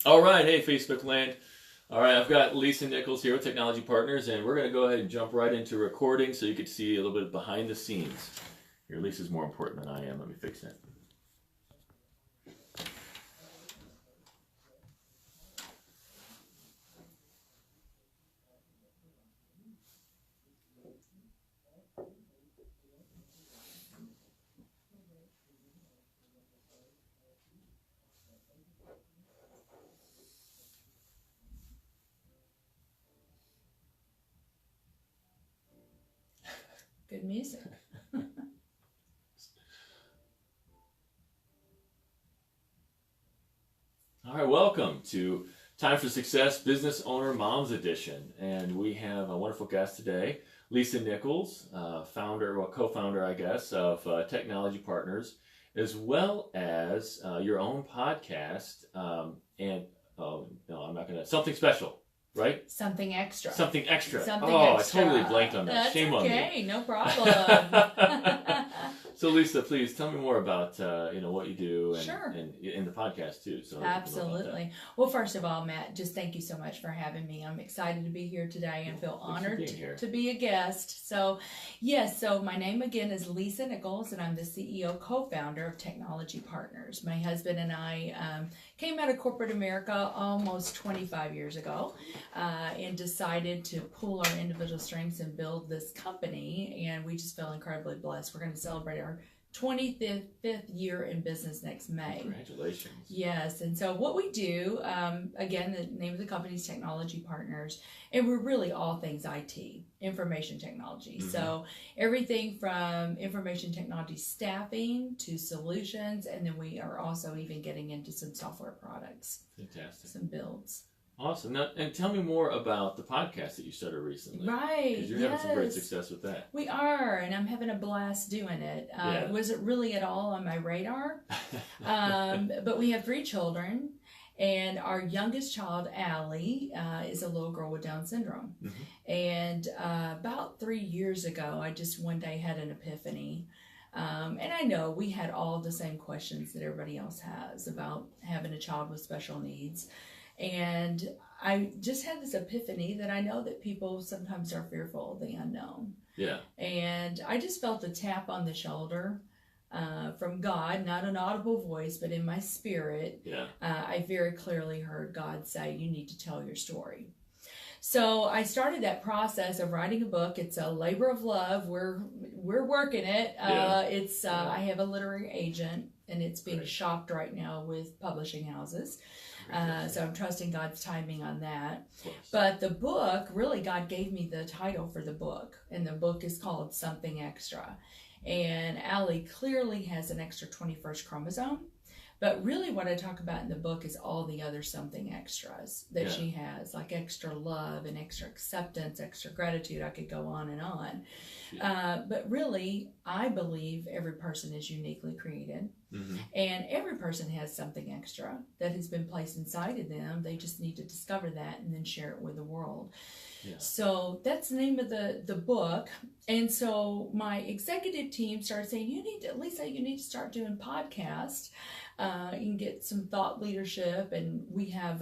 All right, hey Facebook land. All right, I've got Lisa Nichols here with Technology Partners, and we're going to go ahead and jump right into recording so you can see a little bit behind the scenes. Here, Lisa's more important than I am. Let me fix that. Good music. All right, welcome to Time for Success Business Owner Moms Edition. And we have a wonderful guest today, Lisa Nichols, co-founder, I guess, of Technology Partners, as well as your own podcast Something Special, right? Something extra. Something extra. Something I extra. totally blanked on that. That's Shame on me. okay, no problem. So Lisa, please tell me more about what you do and, Sure. and in the podcast too. So Absolutely. Well, first of all, Matt, just thank you so much for having me. I'm excited to be here today and feel honored to be a guest. So, yes, so my name again is Lisa Nichols, and I'm the CEO co-founder of Technology Partners. My husband and I came out of corporate America almost 25 years ago and decided to pool our individual strengths and build this company, and we just feel incredibly blessed. We're going to celebrate our 25th year in business next May. Congratulations. Yes, and so what we do, again, the name of the company is Technology Partners, and we're really all things IT, information technology. Mm-hmm. So everything from information technology staffing to solutions, and then we are also even getting into some software products. Fantastic. Some builds. Awesome. Now, and tell me more about the podcast that you started recently. Right. Because you're having some great success with that. We are, and I'm having a blast doing it. It wasn't really at all on my radar. But we have 3 children, and our youngest child, Allie, is a little girl with Down syndrome. Mm-hmm. And about 3 years ago, I just one day had an epiphany. And I know we had all the same questions that everybody else has about having a child with special needs. And I just had this epiphany that I know that people sometimes are fearful of the unknown. Yeah. And I just felt a tap on the shoulder from God, not an audible voice, but in my spirit. Yeah. I very clearly heard God say, "You need to tell your story." So I started that process of writing a book. It's a labor of love. We're working it. I have a literary agent, and it's being shopped right now with publishing houses. So I'm trusting God's timing on that. But the book, really, God gave me the title for the book, and the book is called Something Extra. And Allie clearly has an extra 21st chromosome. But really what I talk about in the book is all the other something extras that she has, like extra love and extra acceptance, extra gratitude. I could go on and on. But really, I believe every person is uniquely created. Mm-hmm. And every person has something extra that has been placed inside of them. They just need to discover that and then share it with the world. Yeah. So that's the name of the book. And so my executive team started saying, Lisa, you need to start doing podcasts. You can get some thought leadership, and we have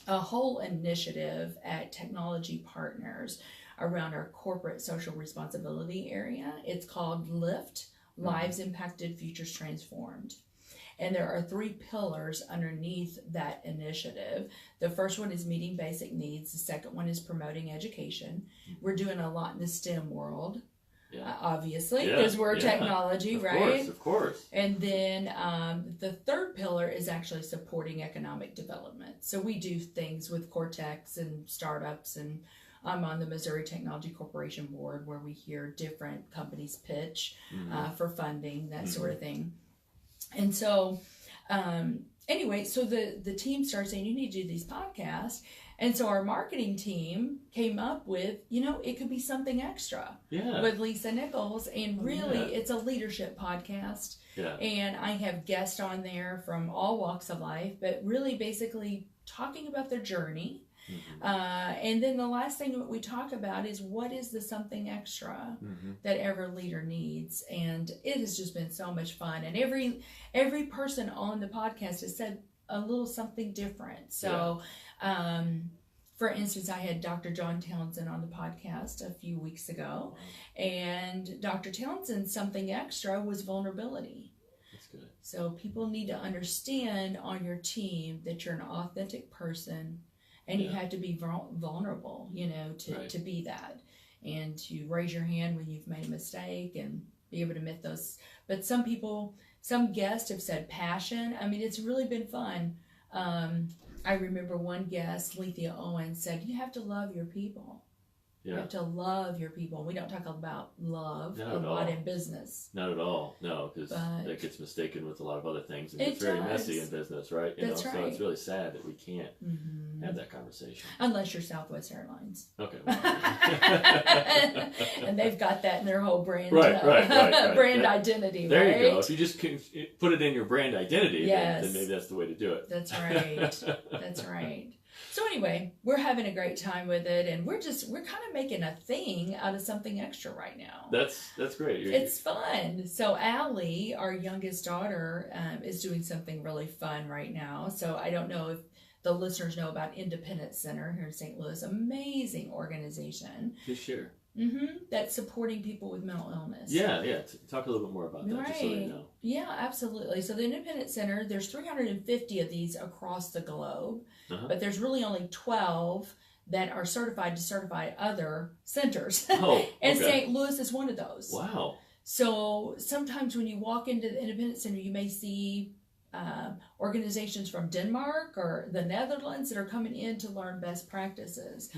a whole initiative at Technology Partners around our corporate social responsibility area. It's called LIFT, Lives Impacted, Futures Transformed. And there are 3 pillars underneath that initiative. The first one is meeting basic needs. The second one is promoting education. We're doing a lot in the STEM world. Yeah. Obviously, because we're technology, right? Of course. And then the third pillar is actually supporting economic development. So we do things with Cortex and startups, and I'm on the Missouri Technology Corporation board where we hear different companies pitch for funding, that sort of thing. And so anyway, so the team started saying, you need to do these podcasts. And so our marketing team came up with, it could be something extra with Lisa Nichols. And really, it's a leadership podcast. Yeah. And I have guests on there from all walks of life, but really basically talking about their journey. Mm-hmm. And then the last thing that we talk about is what is the something extra that every leader needs. And it has just been so much fun. And every person on the podcast has said a little something different. So, for instance, I had Dr. John Townsend on the podcast a few weeks ago. And Dr. Townsend's something extra was vulnerability. That's good. So people need to understand on your team that you're an authentic person. And you have to be vulnerable, to be that. And to raise your hand when you've made a mistake and be able to admit those. But some guests have said passion. I mean, it's really been fun. I remember one guest, Lethea Owen, said, you have to love your people. Yeah. You have to love your people. We don't talk about love a lot in business. Not at all. No, because that gets mistaken with a lot of other things. And it's very messy in business, right? That's right. So it's really sad that we can't have that conversation. Unless you're Southwest Airlines. Okay. And they've got that in their whole brand, right. brand identity, there right? you go. If you just can put it in your brand identity, then maybe that's the way to do it. That's right. That's right. So anyway, we're having a great time with it, and we're kind of making a thing out of something extra right now. That's great. It's fun. So Allie, our youngest daughter, is doing something really fun right now. So I don't know if the listeners know about Independence Center here in St. Louis. Amazing organization. Just share. That's supporting people with mental illness. Yeah. Talk a little bit more about that, just so they know. Yeah, absolutely. So the Independence Center, there's 350 of these across the globe, but there's really only 12 that are certified to certify other centers. And St. Louis is one of those. Wow. So sometimes when you walk into the Independence Center, you may see organizations from Denmark or the Netherlands that are coming in to learn best practices.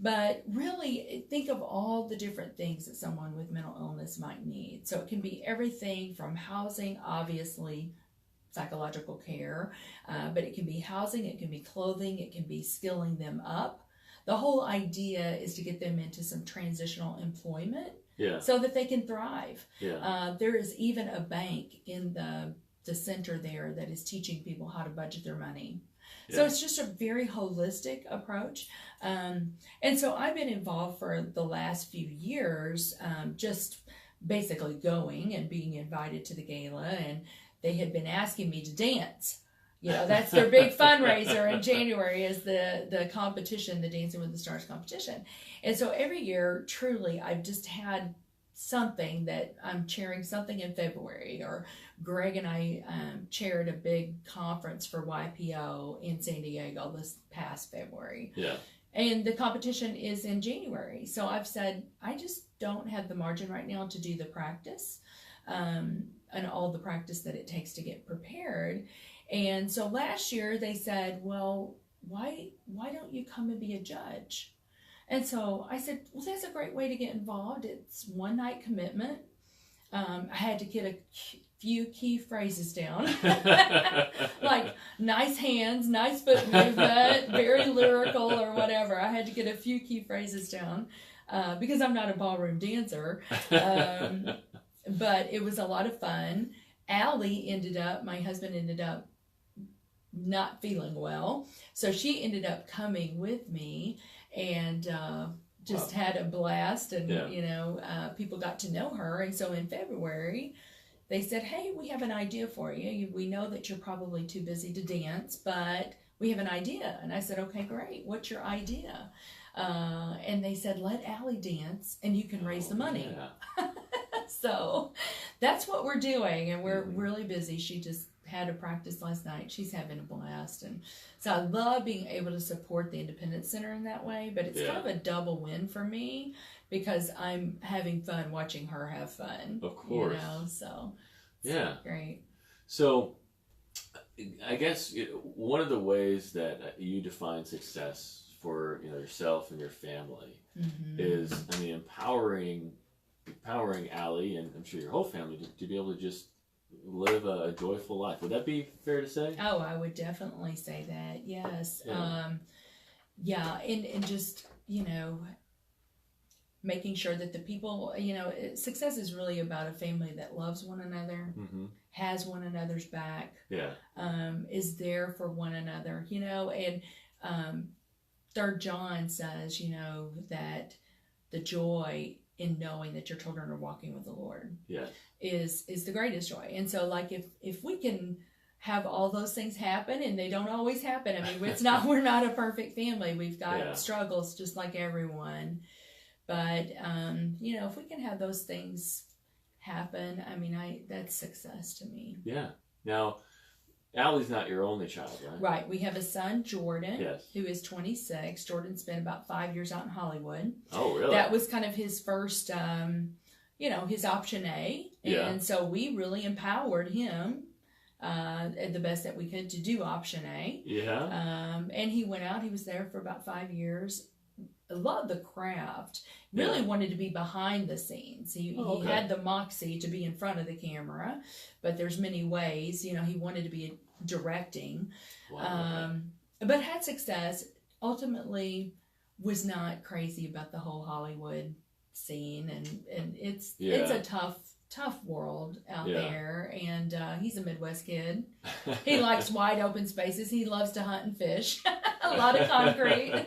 But really, think of all the different things that someone with mental illness might need. So it can be everything from housing, obviously, psychological care, but it can be housing, it can be clothing, it can be skilling them up. The whole idea is to get them into some transitional employment so that they can thrive. There is even a bank in the center there that is teaching people how to budget their money. So it's just a very holistic approach. And so I've been involved for the last few years, just basically going and being invited to the gala. And they had been asking me to dance. That's their big fundraiser in January is the competition, the Dancing with the Stars competition. And so every year, truly, I've just had something that I'm chairing something in February, or Greg and I chaired a big conference for YPO in San Diego this past February. And the competition is in January. So I've said, I just don't have the margin right now to do the practice and all the practice that it takes to get prepared. And so last year they said, well, why don't you come and be a judge? And so I said, well, that's a great way to get involved. It's one night commitment. I had to get a few key phrases down, like nice hands, nice foot movement, very lyrical or whatever. I had to get a few key phrases down because I'm not a ballroom dancer. But it was a lot of fun. My husband ended up not feeling well. So she ended up coming with me and just had a blast. And, people got to know her. And so in February, they said, hey, we have an idea for you. We know that you're probably too busy to dance, but we have an idea. And I said, okay, great. What's your idea? And they said, let Allie dance and you can raise the money. So that's what we're doing. And we're really busy. She just had a practice last night. She's having a blast. And so I love being able to support the Independence Center in that way. But it's kind of a double win for me because I'm having fun watching her have fun. Of course. So it's great. So I guess one of the ways that you define success for yourself and your family is, empowering Allie, and I'm sure your whole family, to be able to just live a joyful life. Would that be fair to say? Oh, I would definitely say that. Yes. And just, making sure that the people, success is really about a family that loves one another, has one another's back, is there for one another, and 3rd John says, that the joy in knowing that your children are walking with the Lord is the greatest joy. And so, like, if we can have all those things happen, and they don't always happen. I mean, we're not a perfect family. We've got struggles just like everyone. But, if we can have those things happen, I mean, that's success to me. Yeah. Now, Allie's not your only child, right? Right. We have a son, Jordan, who is 26. Jordan spent about 5 years out in Hollywood. Oh, really? That was kind of his first, his option A. And so we really empowered him the best that we could to do option A. And he went out. He was there for about 5 years. Loved the craft. Really wanted to be behind the scenes. He had the moxie to be in front of the camera, but there's many ways. He wanted to be directing. Wow. But had success. Ultimately, was not crazy about the whole Hollywood scene, and it's a tough world out there, and he's a Midwest kid. He likes wide open spaces. He loves to hunt and fish. A lot of concrete.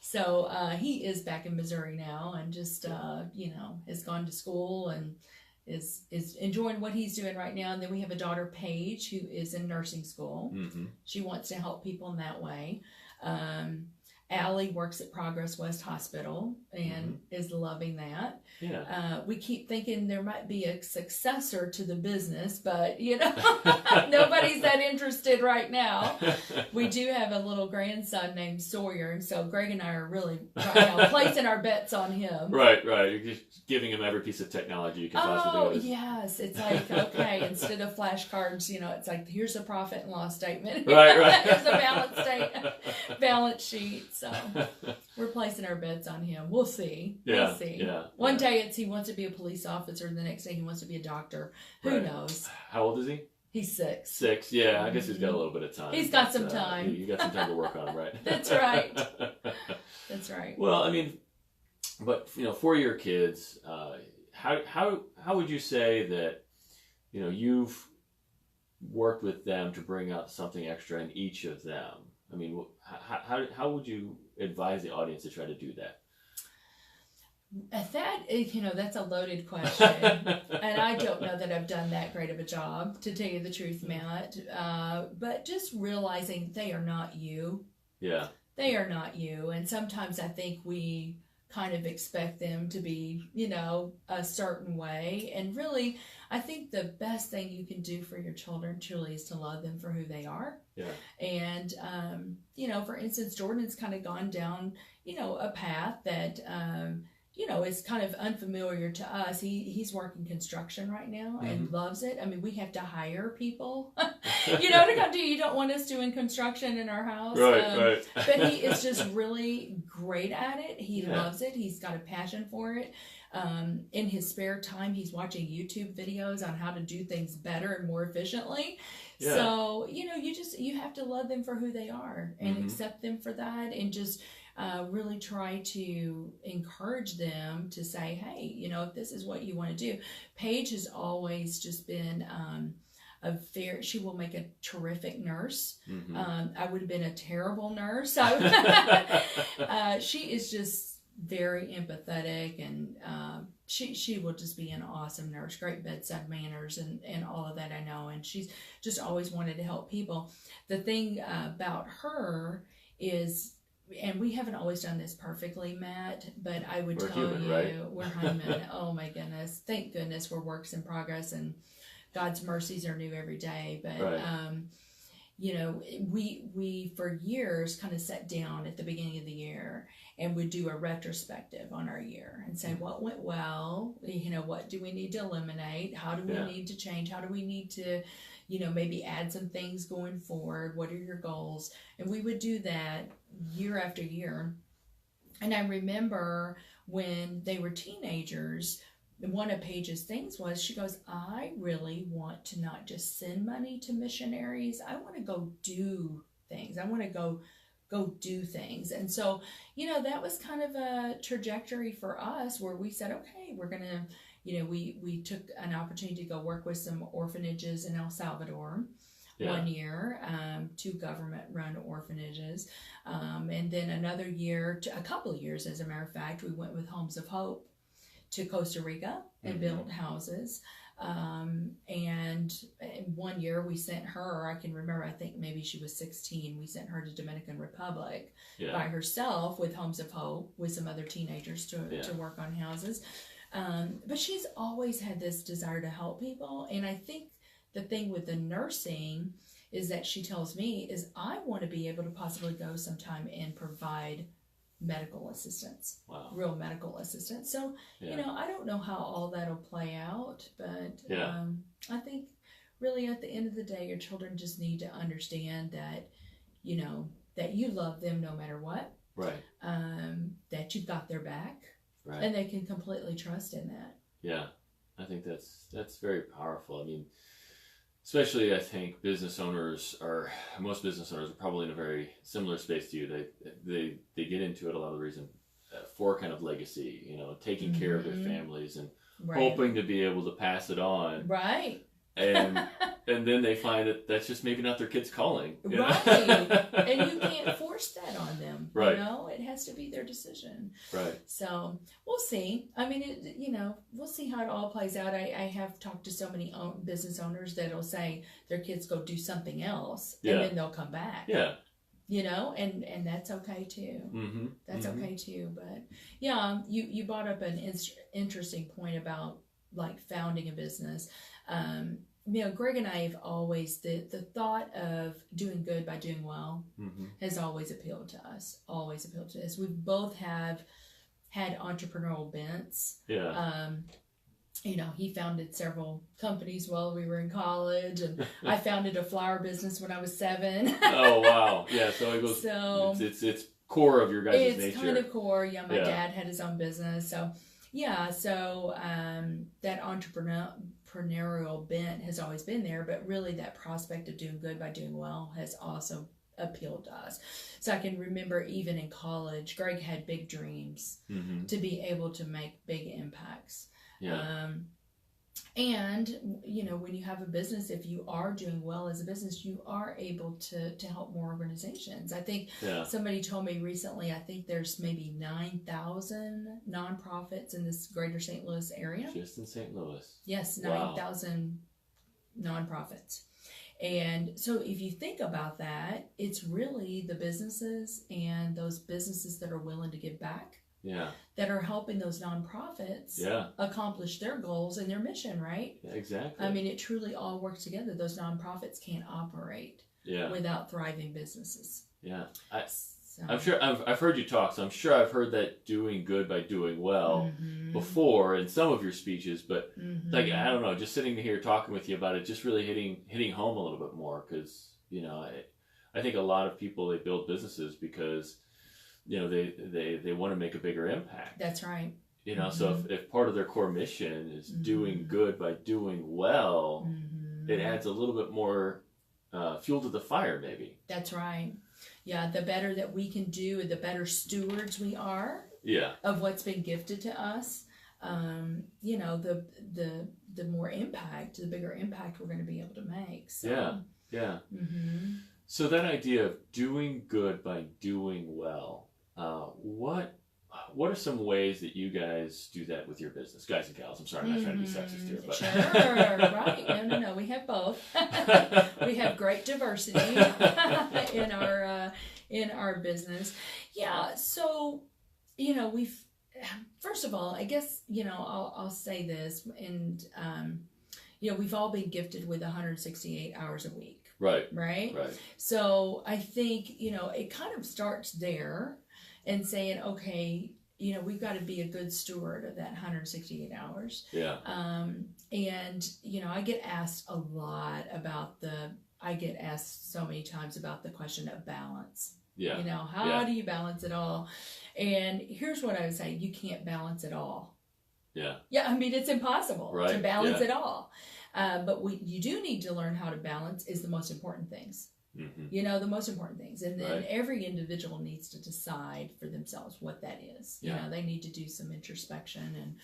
So he is back in Missouri now, and just has gone to school and is enjoying what he's doing right now. And then we have a daughter, Paige, who is in nursing school. She wants to help people in that way. Allie works at Progress West Hospital and is loving that. We keep thinking there might be a successor to the business, but nobody's that interested right now. We do have a little grandson named Sawyer, and so Greg and I are really right now placing our bets on him. Right. You're just giving him every piece of technology you can possibly do. Yes. It's like, okay, instead of flashcards, it's like, here's a profit and loss statement. Right. Here's a balance sheet. So we're placing our bets on him. We'll see. We'll see. One day he wants to be a police officer. The next day he wants to be a doctor. Who knows? How old is he? He's 6. 6, yeah. I guess he's got a little bit of time. He's got some time. You got some time to work on him, right? That's right. That's right. Well, I mean, but for your kids, how would you say that you've worked with them to bring out something extra in each of them? I mean, how would you advise the audience to try to do that? That's a loaded question. And I don't know that I've done that great of a job, to tell you the truth, Matt. But just realizing they are not you. Yeah. They are not you. And sometimes I think we kind of expect them to be, a certain way. And really, I think the best thing you can do for your children truly is to love them for who they are. Yeah. And, for instance, Jordan's kind of gone down, a path that, is kind of unfamiliar to us. He's working construction right now and loves it. I mean, we have to hire people, to come do. You don't want us doing construction in our house. Right. But he is just really great at it. He loves it. He's got a passion for it. In his spare time, he's watching YouTube videos on how to do things better and more efficiently. Yeah. So, you have to love them for who they are and accept them for that, and just really try to encourage them to say, hey, if this is what you want to do. Paige has always just been she will make a terrific nurse. I would have been a terrible nurse. She is just very empathetic, and she will just be an awesome nurse, great bedside manners and all of that, I know. And she's just always wanted to help people. The thing about her is, and we haven't always done this perfectly, Matt, but I would tell you, right? We're human. Oh my goodness. Thank goodness we're works in progress, and God's mercies are new every day. But, we for years kind of sat down at the beginning of the year and would do a retrospective on our year and say, what went well? What do we need to eliminate? How do we need to change? How do we need to, maybe add some things going forward? What are your goals? And we would do that year after year. And I remember when they were teenagers, one of Paige's things was, she goes, I really want to not just send money to missionaries. I want to go do things. I want to go go do things. And so, that was kind of a trajectory for us where we said, okay, we're going to, we took an opportunity to go work with some orphanages in El Salvador. Yeah. 1 year, 2 government-run orphanages. And then another year, a couple of years, as a matter of fact, we went with Homes of Hope to Costa Rica and built houses. And 1 year we sent her, I can remember, I think maybe she was 16, we sent her to Dominican Republic by herself with Homes of Hope, with some other teenagers to work on houses. But she's always had this desire to help people. And I think the thing with the nursing is that she tells me is I want to be able to possibly go sometime and provide medical assistance, real medical assistance. So, I don't know how all that'll play out, but I think really at the end of the day, your children just need to understand that, that you love them no matter what, right? That you've got their back, right? And they can completely trust in that. Yeah, I think that's very powerful. I mean, especially, I think most business owners are probably in a very similar space to you. They get into it a lot of the reason for kind of legacy, taking care of their families and hoping to be able to pass it on. Right. And then they find that's just maybe not their kid's calling. Right. And you can't force that on them. Right. It has to be their decision. Right. So we'll see. I mean, we'll see how it all plays out. I have talked to so many business owners that'll say their kids go do something else and then they'll come back. Yeah. And that's okay too. Mm-hmm. That's okay too. But you brought up an interesting point about like founding a business. Greg and I have always, the thought of doing good by doing well has always appealed to us. We both have had entrepreneurial bents. Yeah. He founded several companies while we were in college, and I founded a flower business when I was 7. Oh, wow. Yeah, so it goes, it's core of your guys' nature. It's kind of core. Yeah, my dad had his own business. So, that entrepreneurial bent has always been there, but really that prospect of doing good by doing well has also appealed to us. So I can remember even in college, Greg had big dreams to be able to make big impacts. Yeah. And, when you have a business, if you are doing well as a business, you are able to help more organizations. I think somebody told me recently, I think there's maybe 9,000 nonprofits in this greater St. Louis area. Just in St. Louis. Yes, 9,000 nonprofits. And so if you think about that, it's really the businesses and those businesses that are willing to give back. Yeah. That are helping those nonprofits accomplish their goals and their mission, right? Yeah, exactly. I mean, it truly all works together. Those nonprofits can't operate without thriving businesses. Yeah. I'm sure I've heard you talk, so I'm sure I've heard that doing good by doing well before in some of your speeches, but like, I don't know, just sitting here talking with you about it, just really hitting home a little bit more, because, I think a lot of people, they build businesses because they want to make a bigger impact. That's right. So if part of their core mission is doing good by doing well, it adds a little bit more fuel to the fire, maybe. That's right. Yeah, the better that we can do, the better stewards we are of what's been gifted to us, the more impact, the bigger impact we're going to be able to make. So. Yeah. Mm-hmm. So that idea of doing good by doing well, what are some ways that you guys do that with your business, guys and gals? I'm sorry, I'm not trying to be sexist here, but sure, right? No, we have both. We have great diversity in our business. Yeah, so we've first of all, I guess I'll say this, and we've all been gifted with 168 hours a week. Right. So I think, it kind of starts there and saying, okay, we've got to be a good steward of that 168 hours. Yeah. And, I get asked a lot I get asked so many times about the question of balance. Yeah. How do you balance it all? And here's what I would say. You can't balance it all. Yeah. Yeah. I mean, it's impossible to balance it all. But what you do need to learn how to balance is the most important things. You know, the most important things. And then Right. every individual needs to decide for themselves what that is. You know, they need to do some introspection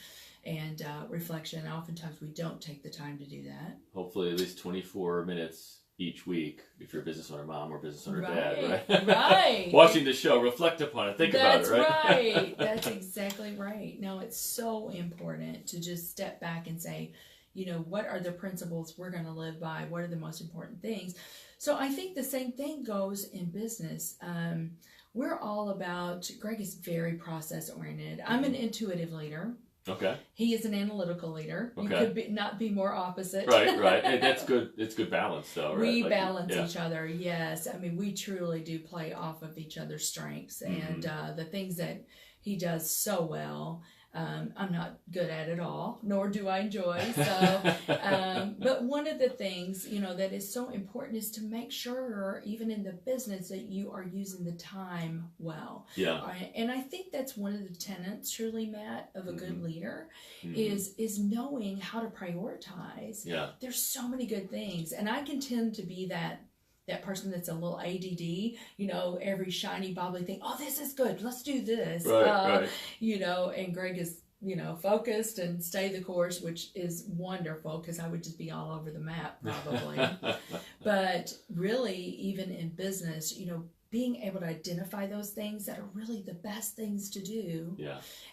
and reflection. Oftentimes we don't take the time to do that. Hopefully at least 24 minutes each week if you're a business owner mom or business owner dad, right? Right. Watching the show, reflect upon it, think about it, right? That's right. That's exactly right. No, it's so important to just step back and say, you know, what are the principles we're going to live by? What are the most important things? So I think the same thing goes in business. We're all about, Greg is very process oriented. I'm an intuitive leader. Okay. He is an analytical leader. Okay. You could not be more opposite. Right. And that's good. It's good balance, though, right? We balance each other. Yes. I mean, we truly do play off of each other's strengths and the things that he does so well. I'm not good at it all, nor do I enjoy. So, but one of the things, you know, that is so important is to make sure, even in the business, that you are using the time well. Yeah. And I think that's one of the tenets, truly, Matt, of a good leader, is knowing how to prioritize. Yeah. There's so many good things, and I can tend to be that person that's a little ADD, you know, every shiny, bobbly thing. Oh, this is good. Let's do this. Right. You know, and Greg is, you know, focused and stay the course, which is wonderful because I would just be all over the map probably. But really, even in business, you know, being able to identify those things that are really the best things to do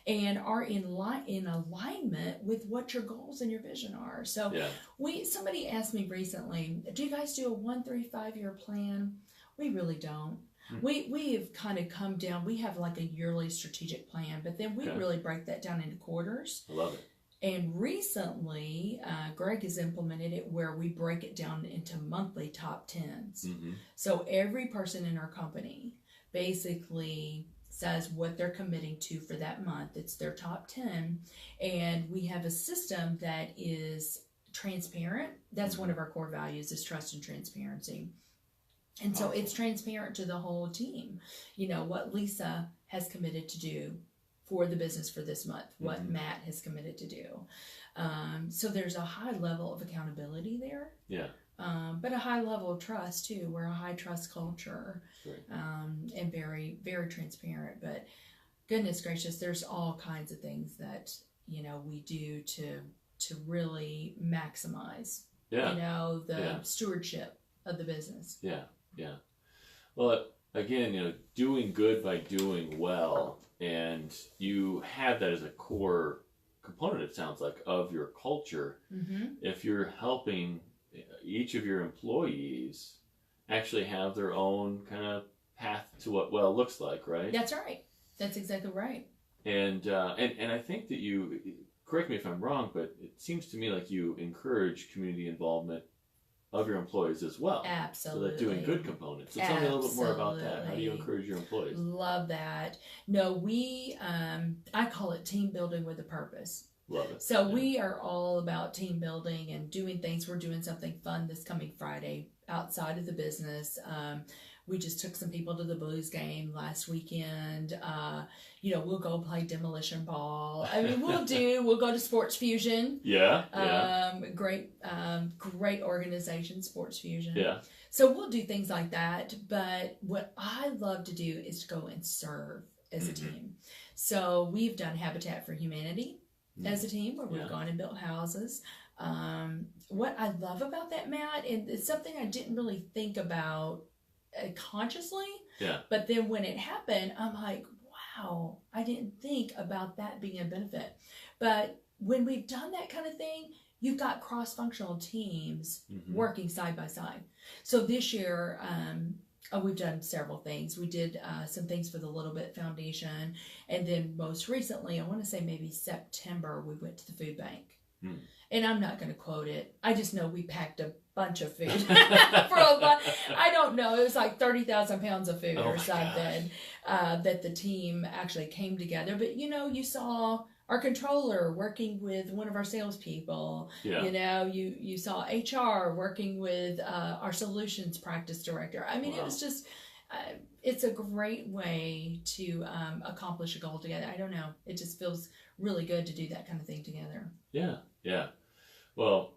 and are in alignment with what your goals and your vision are. So somebody asked me recently, do you guys do a 1-3-5 year plan? We really don't. We have kind of come down. We have like a yearly strategic plan, but then we really break that down into quarters. I love it. And recently, Greg has implemented it where we break it down into monthly top 10s. So every person in our company basically says what they're committing to for that month. It's their top 10. And we have a system that is transparent. That's one of our core values, is trust and transparency. And so it's transparent to the whole team. You know, what Lisa has committed to do for the business for this month, what Matt has committed to do. So there's a high level of accountability there. Yeah. But a high level of trust too. We're a high trust culture, and very, very transparent. But goodness gracious, there's all kinds of things that, you know, we do to really maximize, you know, the stewardship of the business. Yeah. Well, again, you know, doing good by doing well. And you have that as a core component, it sounds like, of your culture. If you're helping each of your employees actually have their own kind of path to what well looks like, right? That's right. That's exactly right. And I think that you, correct me if I'm wrong, but it seems to me like you encourage community involvement of your employees as well. Absolutely. So that doing good components. So tell me a little bit more about that. How do you encourage your employees? Love that. No, we, I call it team building with a purpose. Love it. So we are all about team building and doing things. We're doing something fun this coming Friday outside of the business. We just took some people to the Blues game last weekend. You know, we'll go play demolition ball. I mean, we'll go to Sports Fusion. Great organization, Sports Fusion. Yeah. So we'll do things like that. But what I love to do is to go and serve as a team. So we've done Habitat for Humanity as a team, where we've gone and built houses. What I love about that, Matt, and it's something I didn't really think about consciously, but then when it happened, I'm like, wow, I didn't think about that being a benefit. But when we've done that kind of thing, you've got cross-functional teams working side by side. So this year, we've done several things. We did some things for the Little Bit Foundation, and then most recently, I want to say maybe September, we went to the food bank. And I'm not going to quote it. I just know we packed a bunch of food for a lot. I don't know. It was like 30,000 pounds of food or something that the team actually came together. But, you know, you saw our controller working with one of our salespeople. You know, you saw HR working with our solutions practice director. I mean, it was just, it's a great way to accomplish a goal together. I don't know. It just feels really good to do that kind of thing together. Yeah. Well,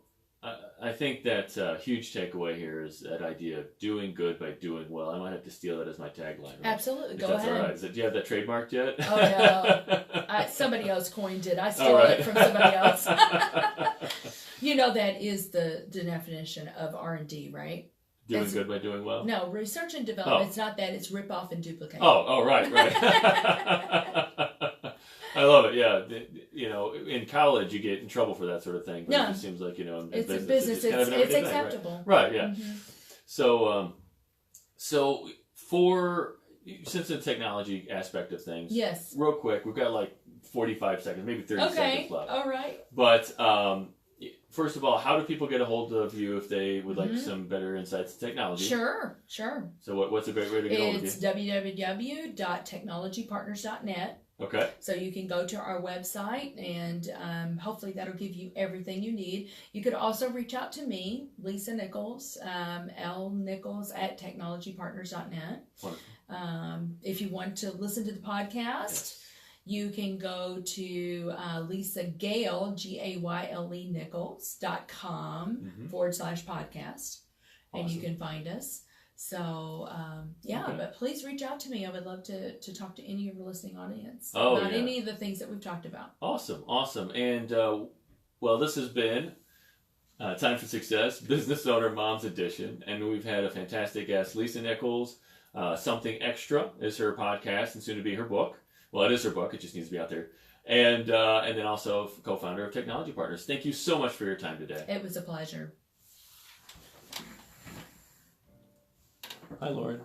I think that huge takeaway here is that idea of doing good by doing well. I might have to steal that as my tagline. Right? Absolutely, go that's ahead. All right. Do you have that trademarked yet? Oh no, somebody else coined it. I stole it from somebody else. That is the definition of R&D, right? Doing good by doing well? No, research and development. It's not that. It's rip off and duplicate. Right. I love it. Yeah, in college you get in trouble for that sort of thing. But it seems like in it's business, a business. It's acceptable. Right. Yeah. Mm-hmm. So for since the technology aspect of things, yes. Real quick, we've got like 45 seconds, maybe 30 seconds left. All right. But first of all, how do people get a hold of you if they would like some better insights to technology? Sure. So what's a great way to get a hold of you? It's www.technologypartners.net. Okay. So you can go to our website, and hopefully that'll give you everything you need. You could also reach out to me, Lisa Nichols, lnichols@technologypartners.net. If you want to listen to the podcast, you can go to Lisa Gale, GAYLE Nichols.com /podcast, and you can find us. So, but please reach out to me. I would love to talk to any of your listening audience about any of the things that we've talked about. Awesome. And, this has been Time for Success, Business Owner Moms Edition. And we've had a fantastic guest, Lisa Nichols. Something Extra is her podcast and soon to be her book. Well, it is her book. It just needs to be out there. And then also co-founder of Technology Partners. Thank you so much for your time today. It was a pleasure. Hi, Lauren.